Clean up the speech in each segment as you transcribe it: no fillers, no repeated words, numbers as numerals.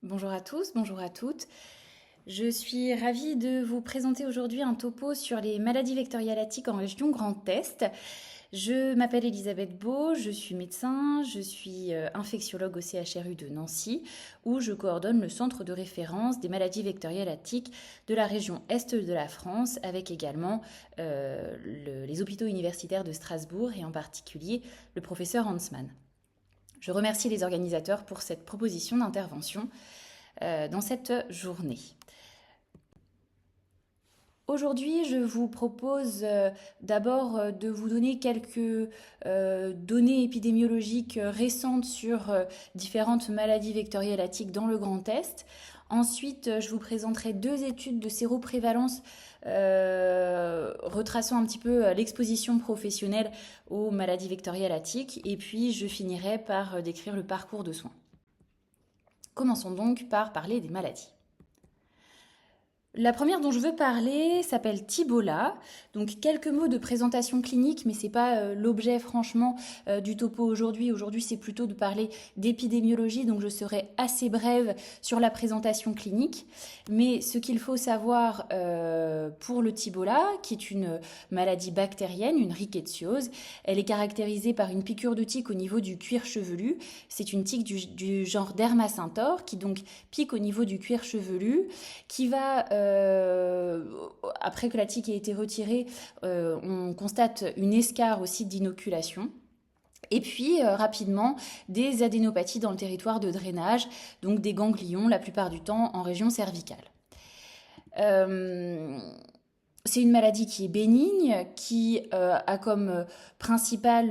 Bonjour à tous, bonjour à toutes. Je suis ravie de vous présenter aujourd'hui un topo sur les maladies vectorielles à tiques en région Grand Est. Je m'appelle Elisabeth Beau, je suis médecin, je suis infectiologue au CHRU de Nancy, où je coordonne le centre de référence des maladies vectorielles à tiques de la région Est de la France, avec également les hôpitaux universitaires de Strasbourg et en particulier le professeur Hansmann. Je remercie les organisateurs pour cette proposition d'intervention dans cette journée. Aujourd'hui, je vous propose d'abord de vous donner quelques données épidémiologiques récentes sur différentes maladies vectorielles à tiques dans le Grand Est. Ensuite, je vous présenterai deux études de séroprévalence retraçant un petit peu l'exposition professionnelle aux maladies vectorielles à tiques. Et puis, je finirai par décrire le parcours de soins. Commençons donc par parler des maladies. La première dont je veux parler s'appelle Tibola. Donc quelques mots de présentation clinique, mais c'est pas l'objet franchement du topo aujourd'hui. Aujourd'hui, c'est plutôt de parler d'épidémiologie, donc je serai assez brève sur la présentation clinique. Mais ce qu'il faut savoir pour le Tibola, qui est une maladie bactérienne, une rickettsiose, elle est caractérisée par une piqûre de tique au niveau du cuir chevelu. C'est une tique du genre Dermacentor qui donc pique au niveau du cuir chevelu, qui va après que la tique ait été retirée, on constate une escarre aussi d'inoculation. Et puis rapidement des adénopathies dans le territoire de drainage, donc des ganglions la plupart du temps en région cervicale. C'est une maladie qui est bénigne, qui a comme principale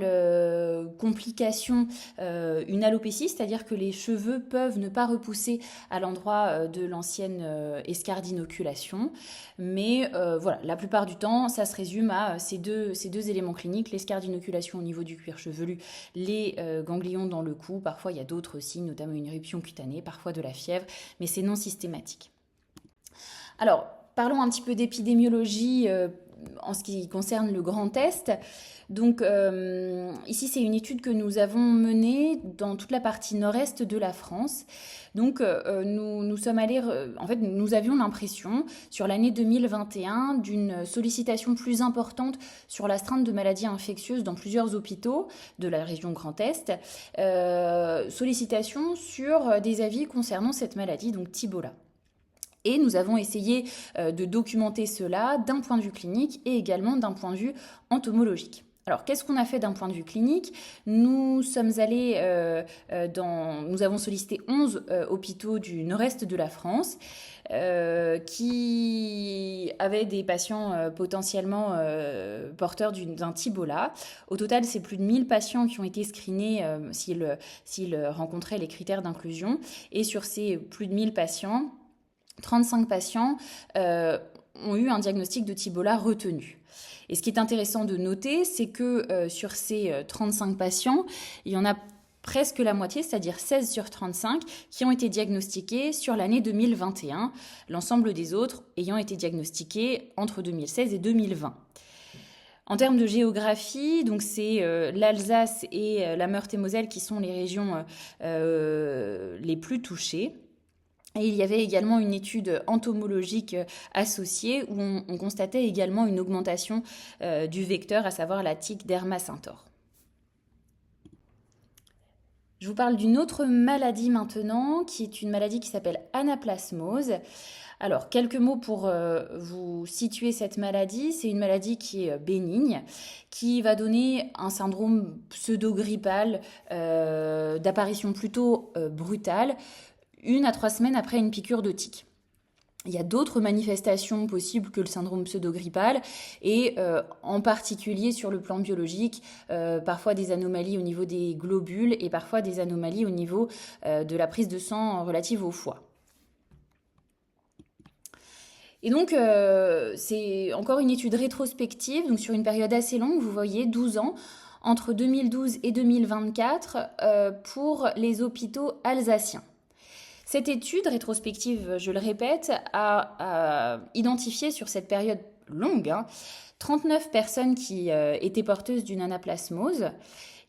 complication une alopécie, c'est-à-dire que les cheveux peuvent ne pas repousser à l'endroit de l'ancienne escarre d'inoculation. Mais voilà, la plupart du temps, ça se résume à ces deux éléments cliniques, l'escarre d'inoculation au niveau du cuir chevelu, les ganglions dans le cou. Parfois, il y a d'autres signes, notamment une éruption cutanée, parfois de la fièvre, mais c'est non systématique. Alors, parlons un petit peu d'épidémiologie en ce qui concerne le Grand Est. Donc ici, c'est une étude que nous avons menée dans toute la partie nord-est de la France. Donc nous sommes allés, en fait, nous avions l'impression sur l'année 2021 d'une sollicitation plus importante sur l'astreinte de maladies infectieuses dans plusieurs hôpitaux de la région Grand Est. Sollicitation sur des avis concernant cette maladie, donc Tibola. Et nous avons essayé de documenter cela d'un point de vue clinique et également d'un point de vue entomologique. Alors, qu'est-ce qu'on a fait d'un point de vue clinique? Nous sommes allés nous avons sollicité 11 hôpitaux du nord-est de la France qui avaient des patients potentiellement porteurs d'un Tibola. Au total, c'est plus de 1000 patients qui ont été screenés s'ils rencontraient les critères d'inclusion. Et sur ces plus de 1000 patients, 35 patients ont eu un diagnostic de Tibola retenu. Et ce qui est intéressant de noter, c'est que sur ces 35 patients, il y en a presque la moitié, c'est-à-dire 16 sur 35, qui ont été diagnostiqués sur l'année 2021, l'ensemble des autres ayant été diagnostiqués entre 2016 et 2020. En termes de géographie, donc c'est l'Alsace et la Meurthe-et-Moselle qui sont les régions les plus touchées. Et il y avait également une étude entomologique associée où on constatait également une augmentation du vecteur, à savoir la tique Dermacentor. Je vous parle d'une autre maladie maintenant, qui est une maladie qui s'appelle anaplasmose. Alors, quelques mots pour vous situer cette maladie. C'est une maladie qui est bénigne, qui va donner un syndrome pseudo-grippal d'apparition plutôt brutale, 1 à 3 semaines après une piqûre de tique. Il y a d'autres manifestations possibles que le syndrome pseudo-grippal et en particulier sur le plan biologique, parfois des anomalies au niveau des globules et parfois des anomalies au niveau de la prise de sang relative au foie. Et donc, c'est encore une étude rétrospective, donc sur une période assez longue, vous voyez, 12 ans, entre 2012 et 2024, pour les hôpitaux alsaciens. Cette étude rétrospective, je le répète, a identifié sur cette période longue 39 personnes qui étaient porteuses d'une anaplasmose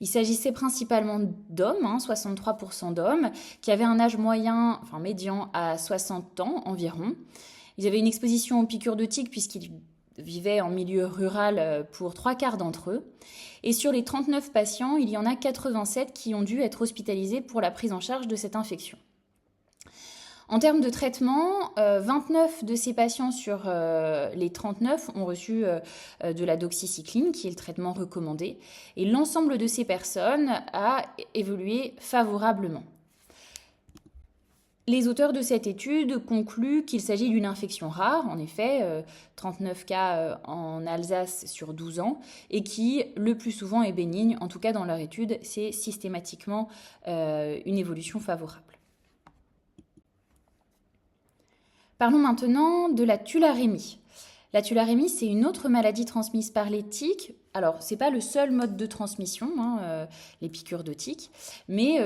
Il s'agissait principalement d'hommes, 63% d'hommes, qui avaient un âge moyen, enfin médian, à 60 ans environ. Ils avaient une exposition aux piqûres de tiques puisqu'ils vivaient en milieu rural pour 3 quarts d'entre eux. Et sur les 39 patients, il y en a 87 qui ont dû être hospitalisés pour la prise en charge de cette infection. En termes de traitement, 29 de ces patients sur les 39 ont reçu de la doxycycline, qui est le traitement recommandé, et l'ensemble de ces personnes a évolué favorablement. Les auteurs de cette étude concluent qu'il s'agit d'une infection rare, en effet, 39 cas en Alsace sur 12 ans, et qui le plus souvent est bénigne, en tout cas dans leur étude, c'est systématiquement une évolution favorable. Parlons maintenant de la tularemie. La tularemie, c'est une autre maladie transmise par les tiques. Alors, ce n'est pas le seul mode de transmission, les piqûres de tiques, mais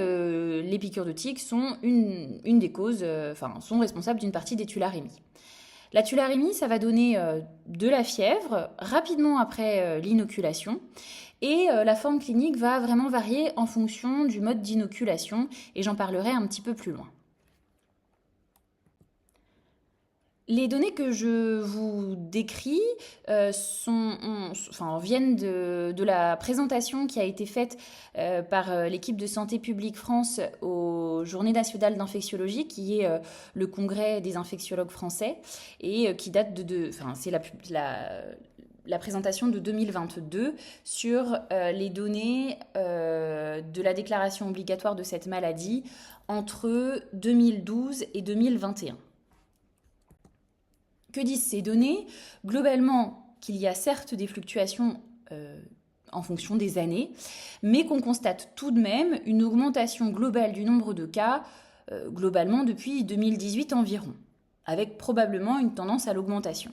les piqûres de tiques sont une des causes, sont responsables d'une partie des tularémies. La tularémie, ça va donner de la fièvre rapidement après l'inoculation. Et la forme clinique va vraiment varier en fonction du mode d'inoculation, et j'en parlerai un petit peu plus loin. Les données que je vous décris viennent de la présentation qui a été faite par l'équipe de Santé publique France aux Journées nationales d'infectiologie, qui est le congrès des infectiologues français, et qui date c'est la présentation de 2022 sur les données de la déclaration obligatoire de cette maladie entre 2012 et 2021. Que disent ces données ? Globalement, qu'il y a certes des fluctuations en fonction des années, mais qu'on constate tout de même une augmentation globale du nombre de cas, globalement depuis 2018 environ, avec probablement une tendance à l'augmentation.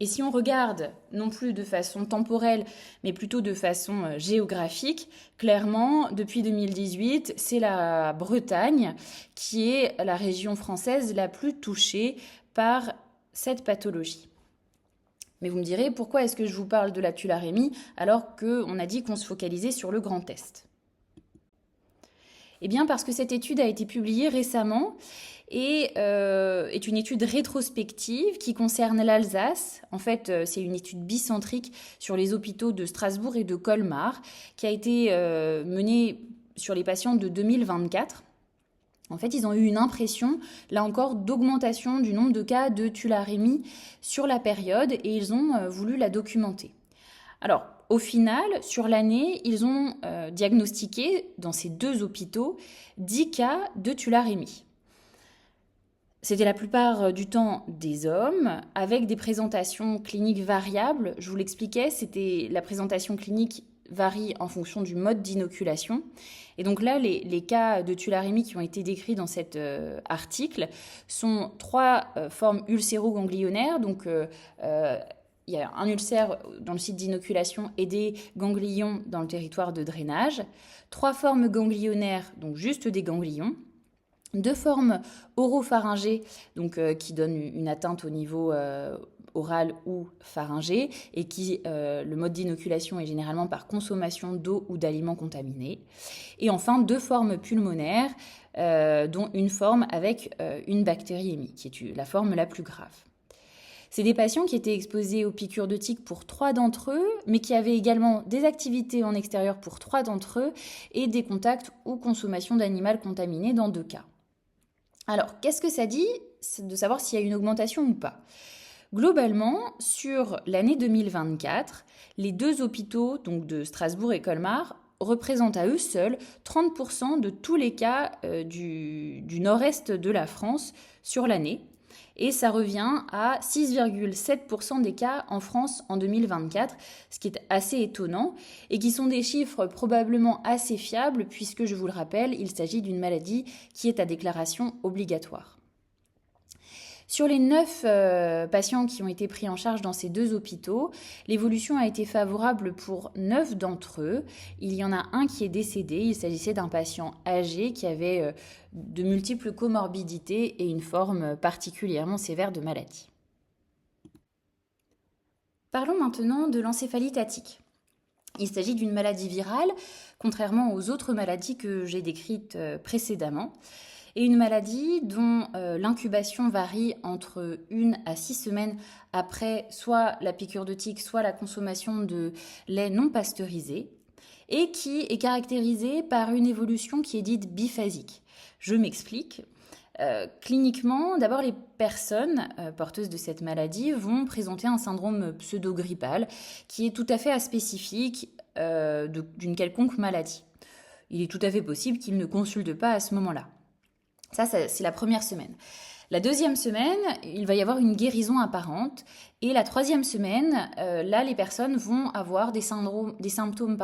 Et si on regarde, non plus de façon temporelle, mais plutôt de façon géographique, clairement, depuis 2018, c'est la Bretagne qui est la région française la plus touchée par cette pathologie. Mais vous me direz, pourquoi est-ce que je vous parle de la tularémie alors qu'on a dit qu'on se focalisait sur le Grand Est ? Eh bien parce que cette étude a été publiée récemment et est une étude rétrospective qui concerne l'Alsace. En fait, c'est une étude bicentrique sur les hôpitaux de Strasbourg et de Colmar qui a été menée sur les patients de 2024. En fait, ils ont eu une impression, là encore, d'augmentation du nombre de cas de tularémie sur la période et ils ont voulu la documenter. Alors, au final, sur l'année, ils ont diagnostiqué dans ces 2 hôpitaux 10 cas de tularémie. C'était la plupart du temps des hommes, avec des présentations cliniques variables. Je vous l'expliquais, la présentation clinique varie en fonction du mode d'inoculation. Et donc là, les cas de tularémie qui ont été décrits dans cet article sont 3 formes ulcéro-ganglionnaires. Donc, il y a un ulcère dans le site d'inoculation et des ganglions dans le territoire de drainage. 3 formes ganglionnaires, donc juste des ganglions. 2 formes oropharyngées, donc qui donnent une atteinte au niveau oral ou pharyngé, et qui, le mode d'inoculation est généralement par consommation d'eau ou d'aliments contaminés. Et enfin, 2 formes pulmonaires, dont une forme avec une bactériémie, qui est la forme la plus grave. C'est des patients qui étaient exposés aux piqûres de tiques pour 3 d'entre eux, mais qui avaient également des activités en extérieur pour 3 d'entre eux, et des contacts ou consommation d'animal contaminé dans 2 cas. Alors, qu'est-ce que ça dit de savoir s'il y a une augmentation ou pas ? Globalement, sur l'année 2024, les 2 hôpitaux, donc de Strasbourg et Colmar, représentent à eux seuls 30% de tous les cas du nord-est de la France sur l'année. Et ça revient à 6,7% des cas en France en 2024, ce qui est assez étonnant, et qui sont des chiffres probablement assez fiables, puisque, je vous le rappelle, il s'agit d'une maladie qui est à déclaration obligatoire. Sur les 9 patients qui ont été pris en charge dans ces 2 hôpitaux, l'évolution a été favorable pour 9 d'entre eux. Il y en a un qui est décédé. Il s'agissait d'un patient âgé qui avait de multiples comorbidités et une forme particulièrement sévère de maladie. Parlons maintenant de l'encéphalite attique. Il s'agit d'une maladie virale, contrairement aux autres maladies que j'ai décrites précédemment, et une maladie dont l'incubation varie entre 1 à 6 semaines après soit la piqûre de tique, soit la consommation de lait non pasteurisé, et qui est caractérisée par une évolution qui est dite biphasique. Je m'explique. Cliniquement, d'abord, les personnes porteuses de cette maladie vont présenter un syndrome pseudo-grippal qui est tout à fait aspécifique d'une quelconque maladie. Il est tout à fait possible qu'ils ne consultent pas à ce moment-là. Ça, c'est la première semaine. La deuxième semaine, il va y avoir une guérison apparente. Et la troisième semaine, là, les personnes vont avoir des symptômes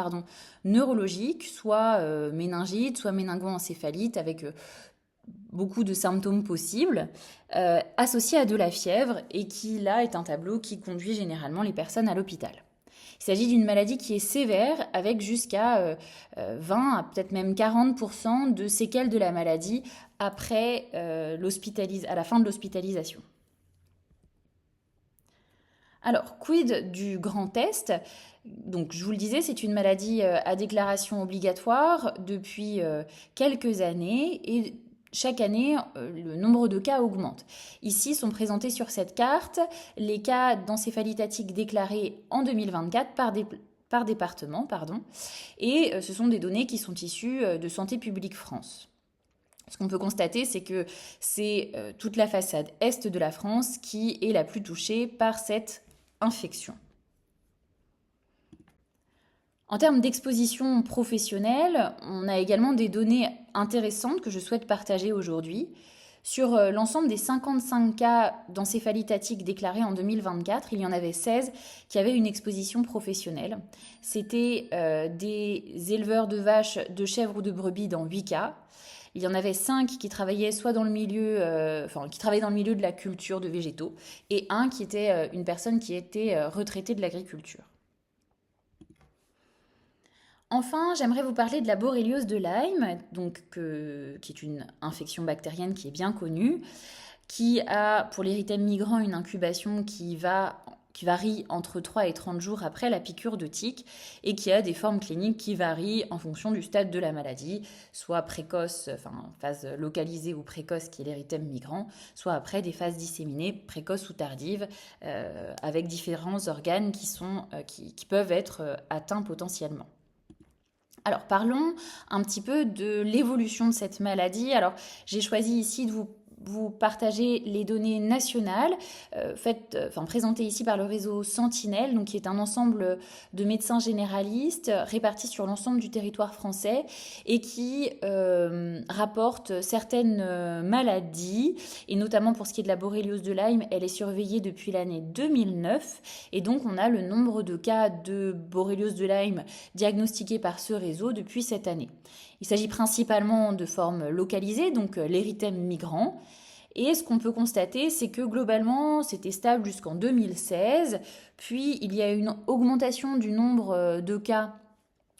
neurologiques, soit méningite, soit méningo-encéphalite, avec beaucoup de symptômes possibles, associés à de la fièvre, et qui, là, est un tableau qui conduit généralement les personnes à l'hôpital. Il s'agit d'une maladie qui est sévère, avec jusqu'à 20 à peut-être même 40% de séquelles de la maladie après à la fin de l'hospitalisation. Alors, quid du grand test? Donc, je vous le disais, c'est une maladie à déclaration obligatoire depuis quelques années, et chaque année, le nombre de cas augmente. Ici sont présentés sur cette carte les cas d'encéphalite déclarés en 2024 par département, et ce sont des données qui sont issues de Santé publique France. Ce qu'on peut constater, c'est que c'est toute la façade est de la France qui est la plus touchée par cette infection. En termes d'exposition professionnelle, on a également des données intéressantes que je souhaite partager aujourd'hui. Sur l'ensemble des 55 cas d'encéphalite déclarés en 2024, il y en avait 16 qui avaient une exposition professionnelle. C'était des éleveurs de vaches, de chèvres ou de brebis dans 8 cas. Il y en avait 5 qui travaillaient soit dans le milieu, qui travaillaient dans le milieu de la culture de végétaux, et un qui était une personne qui était retraitée de l'agriculture. Enfin, j'aimerais vous parler de la borréliose de Lyme, qui est une infection bactérienne qui est bien connue, qui a pour l'érythème migrant une incubation qui varie entre 3 et 30 jours après la piqûre de tique, et qui a des formes cliniques qui varient en fonction du stade de la maladie, soit précoce, phase localisée ou précoce qui est l'érythème migrant, soit après des phases disséminées, précoces ou tardives, avec différents organes qui peuvent être atteints potentiellement. Alors parlons un petit peu de l'évolution de cette maladie. Alors j'ai choisi ici de vous partager les données nationales présentées ici par le réseau Sentinelle, donc qui est un ensemble de médecins généralistes répartis sur l'ensemble du territoire français et qui rapportent certaines maladies, et notamment pour ce qui est de la borréliose de Lyme, elle est surveillée depuis l'année 2009, et donc on a le nombre de cas de borréliose de Lyme diagnostiqués par ce réseau depuis cette année. Il s'agit principalement de formes localisées, donc l'érythème migrant. Et ce qu'on peut constater, c'est que globalement, c'était stable jusqu'en 2016. Puis, il y a une augmentation du nombre de cas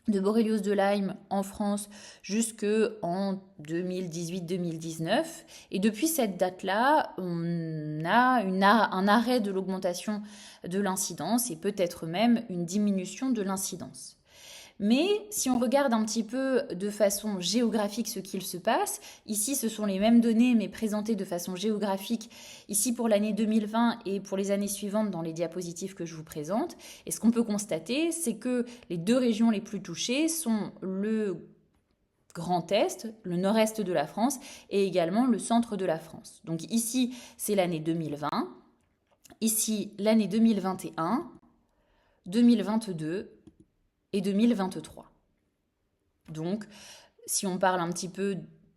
de borréliose de Lyme en France jusqu'en 2018-2019. Et depuis cette date-là, on a un arrêt de l'augmentation de l'incidence et peut-être même une diminution de l'incidence. Mais si on regarde un petit peu de façon géographique ce qu'il se passe, ici ce sont les mêmes données mais présentées de façon géographique, ici pour l'année 2020 et pour les années suivantes dans les diapositives que je vous présente. Et ce qu'on peut constater, c'est que les deux régions les plus touchées sont le Grand Est, le nord-est de la France et également le centre de la France. Donc ici c'est l'année 2020, ici l'année 2021, 2022 et 2023. Donc, si on parle un petit peu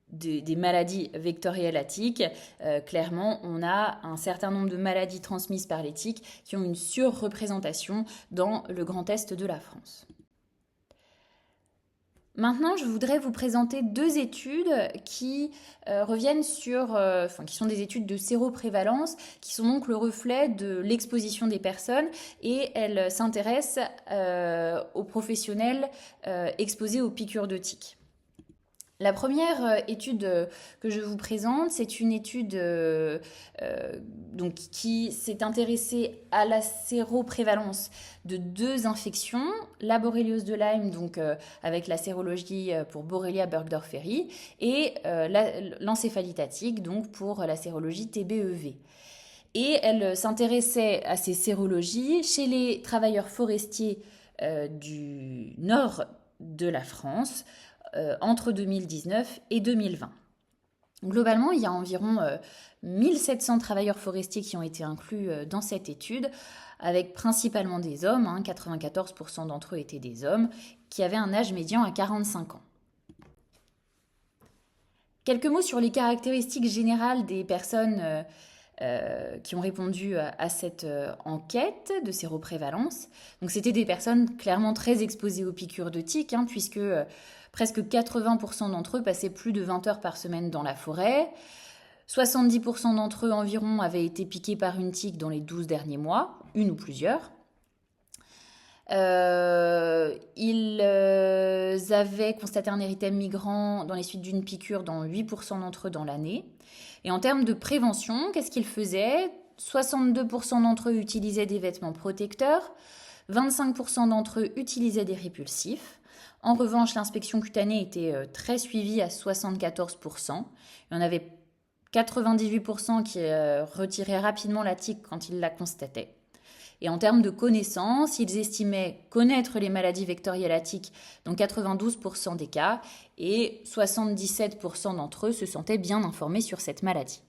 des maladies vectorielles à tiques, clairement, on a un certain nombre de maladies transmises par les tiques qui ont une surreprésentation dans le Grand Est de la France. Maintenant, je voudrais vous présenter deux études qui reviennent qui sont des études de séroprévalence, qui sont donc le reflet de l'exposition des personnes, et elles s'intéressent aux professionnels exposés aux piqûres de tiques. La première étude que je vous présente, c'est une étude donc, qui s'est intéressée à la séroprévalence de deux infections, la borréliose de Lyme, donc avec la sérologie pour Borrelia burgdorferi, et l'encéphalite donc pour la sérologie TBEV. Et elle s'intéressait à ces sérologies chez les travailleurs forestiers du nord de la France entre 2019 et 2020. Globalement, il y a environ 1700 travailleurs forestiers qui ont été inclus dans cette étude, avec principalement des hommes, 94% d'entre eux étaient des hommes, qui avaient un âge médian à 45 ans. Quelques mots sur les caractéristiques générales des personnes qui ont répondu à cette enquête de séroprévalence. Donc c'était des personnes clairement très exposées aux piqûres de tiques, puisque presque 80% d'entre eux passaient plus de 20 heures par semaine dans la forêt. 70% d'entre eux environ avaient été piqués par une tique dans les 12 derniers mois, une ou plusieurs. Ils avaient constaté un érythème migrant dans les suites d'une piqûre dans 8% d'entre eux dans l'année. Et en termes de prévention, qu'est-ce qu'ils faisaient? 62% d'entre eux utilisaient des vêtements protecteurs, 25% d'entre eux utilisaient des répulsifs. En revanche, l'inspection cutanée était très suivie à 74%. Il y en avait 98% qui retiraient rapidement la tique quand ils la constataient. Et en termes de connaissances, ils estimaient connaître les maladies vectorielles à tiques dans 92% des cas et 77% d'entre eux se sentaient bien informés sur cette maladie.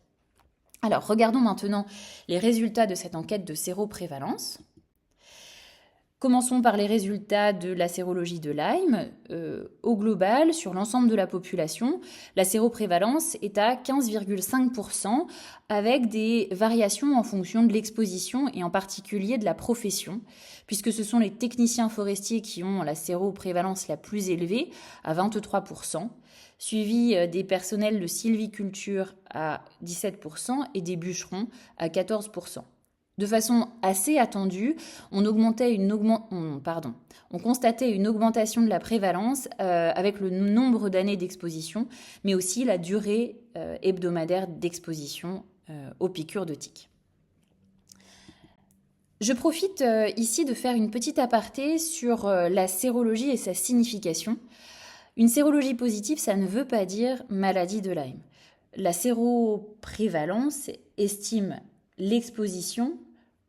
Alors, regardons maintenant les résultats de cette enquête de séroprévalence. Commençons par les résultats de la sérologie de Lyme. Au global, sur l'ensemble de la population, la séroprévalence est à 15,5% avec des variations en fonction de l'exposition et en particulier de la profession, puisque ce sont les techniciens forestiers qui ont la séroprévalence la plus élevée à 23%, suivi des personnels de sylviculture à 17% et des bûcherons à 14%. De façon assez attendue, on constatait une augmentation de la prévalence avec le nombre d'années d'exposition, mais aussi la durée hebdomadaire d'exposition aux piqûres de tiques. Je profite ici de faire une petite aparté sur la sérologie et sa signification. Une sérologie positive, ça ne veut pas dire maladie de Lyme. La séroprévalence estime l'exposition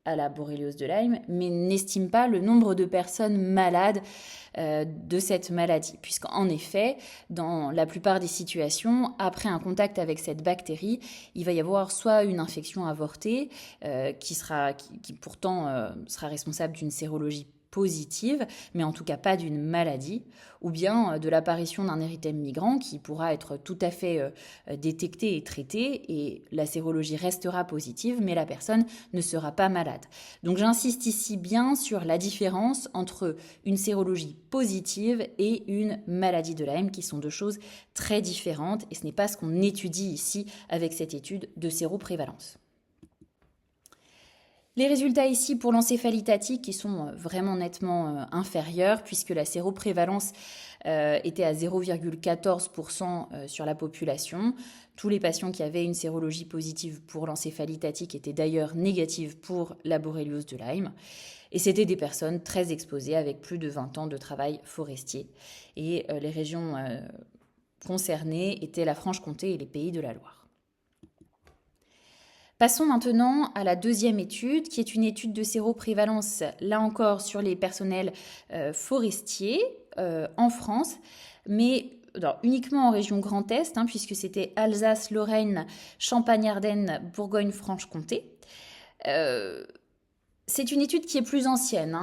à la borréliose de Lyme, mais n'estime pas le nombre de personnes malades de cette maladie, puisqu'en effet, dans la plupart des situations, après un contact avec cette bactérie, il va y avoir soit une infection avortée, qui pourtant sera responsable d'une sérologie positive, mais en tout cas pas d'une maladie, ou bien de l'apparition d'un érythème migrant qui pourra être tout à fait détecté et traité, et la sérologie restera positive, mais la personne ne sera pas malade. Donc j'insiste ici bien sur la différence entre une sérologie positive et une maladie de Lyme, qui sont deux choses très différentes, et ce n'est pas ce qu'on étudie ici avec cette étude de séroprévalence. Les résultats ici pour l'encéphalite qui sont vraiment nettement inférieurs, puisque la séroprévalence était à 0,14% sur la population. Tous les patients qui avaient une sérologie positive pour l'encéphalite étaient d'ailleurs négatives pour la borréliose de Lyme. Et c'était des personnes très exposées avec plus de 20 ans de travail forestier. Et les régions concernées étaient la Franche-Comté et les Pays de la Loire. Passons maintenant à la deuxième étude, qui est une étude de séroprévalence, là encore sur les personnels forestiers en France, mais uniquement en région Grand Est, puisque c'était Alsace, Lorraine, Champagne-Ardenne, Bourgogne-Franche-Comté. C'est une étude qui est plus ancienne,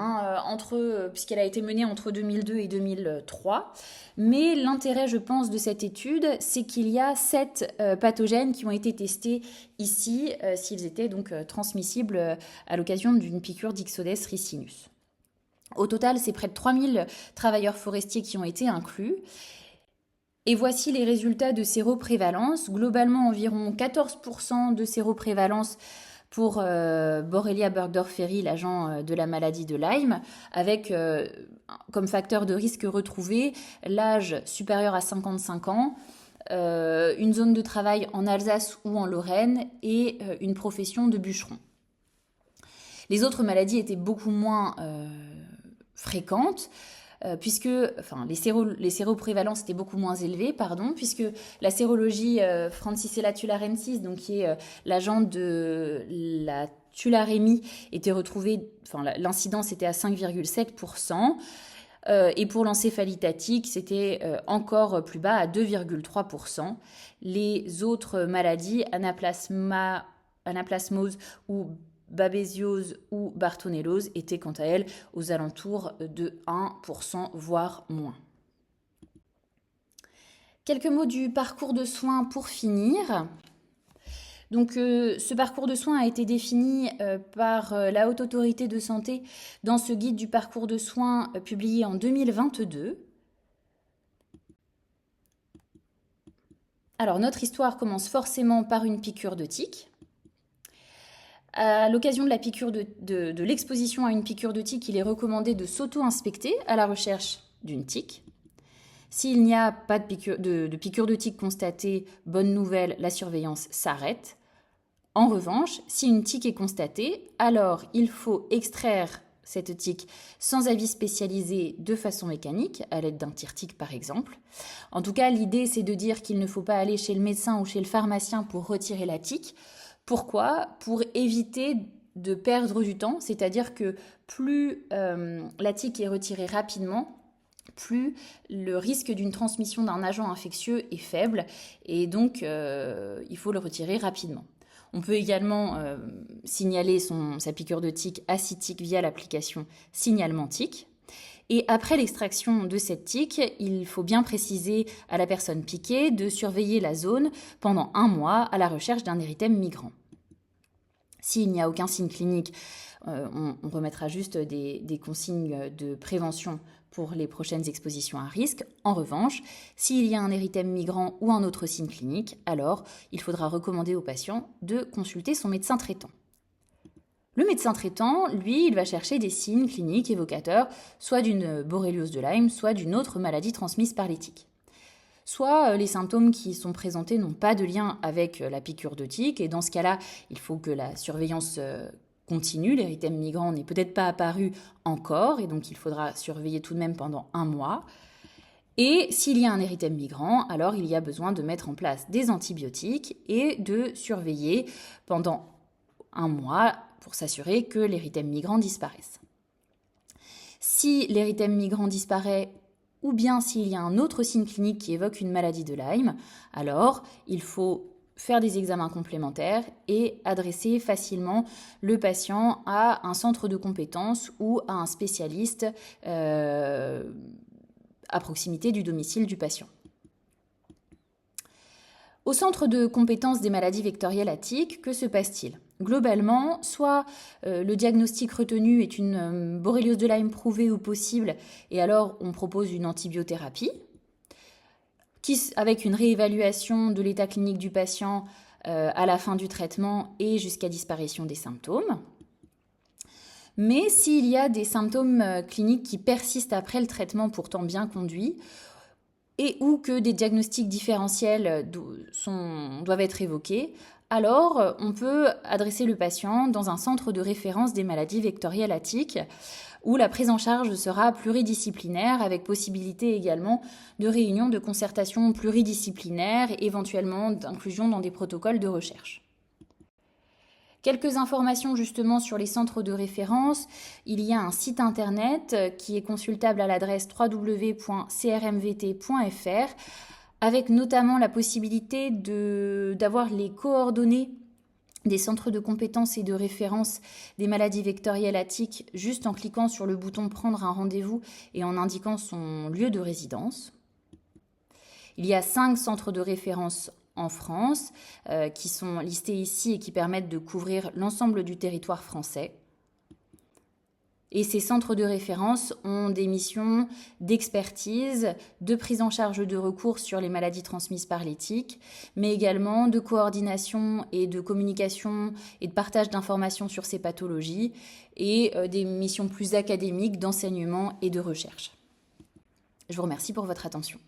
puisqu'elle a été menée entre 2002 et 2003. Mais l'intérêt, je pense, de cette étude, c'est qu'il y a 7 pathogènes qui ont été testés ici, s'ils étaient donc transmissibles à l'occasion d'une piqûre d'Ixodes ricinus. Au total, c'est près de 3000 travailleurs forestiers qui ont été inclus. Et voici les résultats de séroprévalence. Globalement, environ 14% de séroprévalence pour Borrelia burgdorferi, l'agent de la maladie de Lyme, avec comme facteur de risque retrouvé l'âge supérieur à 55 ans, une zone de travail en Alsace ou en Lorraine et une profession de bûcheron. Les autres maladies étaient beaucoup moins fréquentes, puisque les séroprévalences étaient beaucoup moins élevées, puisque la sérologie Francisella tularensis, donc qui est l'agent de la tularemie, était retrouvée, l'incidence était à 5,7%. Et pour l'encéphalite, c'était encore plus bas, à 2,3%. Les autres maladies, anaplasmose ou babésiose ou bartonellose, étaient quant à elles aux alentours de 1%, voire moins. Quelques mots du parcours de soins pour finir. Donc, ce parcours de soins a été défini par la Haute Autorité de Santé dans ce guide du parcours de soins publié en 2022. Alors, notre histoire commence forcément par une piqûre de tique. À l'occasion de la piqûre de l'exposition à une piqûre de tique, il est recommandé de s'auto-inspecter à la recherche d'une tique. S'il n'y a pas de piqûre de tique constatée, bonne nouvelle, la surveillance s'arrête. En revanche, si une tique est constatée, alors il faut extraire cette tique sans avis spécialisé de façon mécanique, à l'aide d'un tire-tique par exemple. En tout cas, l'idée c'est de dire qu'il ne faut pas aller chez le médecin ou chez le pharmacien pour retirer la tique. Pourquoi ? Pour éviter de perdre du temps, c'est-à-dire que plus la tique est retirée rapidement, plus le risque d'une transmission d'un agent infectieux est faible et donc il faut le retirer rapidement. On peut également signaler sa piqûre de tique à CITIC via l'application signalement tique. Et après l'extraction de cette tique, il faut bien préciser à la personne piquée de surveiller la zone pendant 1 mois à la recherche d'un érythème migrant. S'il n'y a aucun signe clinique, on remettra juste des consignes de prévention pour les prochaines expositions à risque. En revanche, s'il y a un érythème migrant ou un autre signe clinique, alors il faudra recommander au patient de consulter son médecin traitant. Le médecin traitant, lui, il va chercher des signes cliniques évocateurs, soit d'une borréliose de Lyme, soit d'une autre maladie transmise par les tiques. Soit les symptômes qui sont présentés n'ont pas de lien avec la piqûre de tique, et dans ce cas-là, il faut que la surveillance continue. L'érythème migrant n'est peut-être pas apparu encore, et donc il faudra surveiller tout de même pendant 1 mois. Et s'il y a un érythème migrant, alors il y a besoin de mettre en place des antibiotiques et de surveiller pendant 1 mois pour s'assurer que l'érythème migrant disparaisse. Si l'érythème migrant disparaît, ou bien s'il y a un autre signe clinique qui évoque une maladie de Lyme, alors il faut faire des examens complémentaires et adresser facilement le patient à un centre de compétences ou à un spécialiste à proximité du domicile du patient. Au centre de compétences des maladies vectorielles à tiques, que se passe-t-il ? Globalement, soit le diagnostic retenu est une borréliose de Lyme prouvée ou possible, et alors on propose une antibiothérapie, avec une réévaluation de l'état clinique du patient à la fin du traitement et jusqu'à disparition des symptômes. Mais s'il y a des symptômes cliniques qui persistent après le traitement pourtant bien conduit, et ou que des diagnostics différentiels doivent être évoqués, alors on peut adresser le patient dans un centre de référence des maladies vectorielles à tiques, où la prise en charge sera pluridisciplinaire, avec possibilité également de réunions de concertation pluridisciplinaires, éventuellement d'inclusion dans des protocoles de recherche. Quelques informations justement sur les centres de référence. Il y a un site internet qui est consultable à l'adresse www.crmvt.fr avec notamment la possibilité d'avoir les coordonnées des centres de compétences et de référence des maladies vectorielles à tiques juste en cliquant sur le bouton « Prendre un rendez-vous » et en indiquant son lieu de résidence. Il y a 5 centres de référence en France, qui sont listés ici et qui permettent de couvrir l'ensemble du territoire français. Et ces centres de référence ont des missions d'expertise, de prise en charge de recours sur les maladies transmises par l'éthique, mais également de coordination et de communication et de partage d'informations sur ces pathologies, et des missions plus académiques d'enseignement et de recherche. Je vous remercie pour votre attention.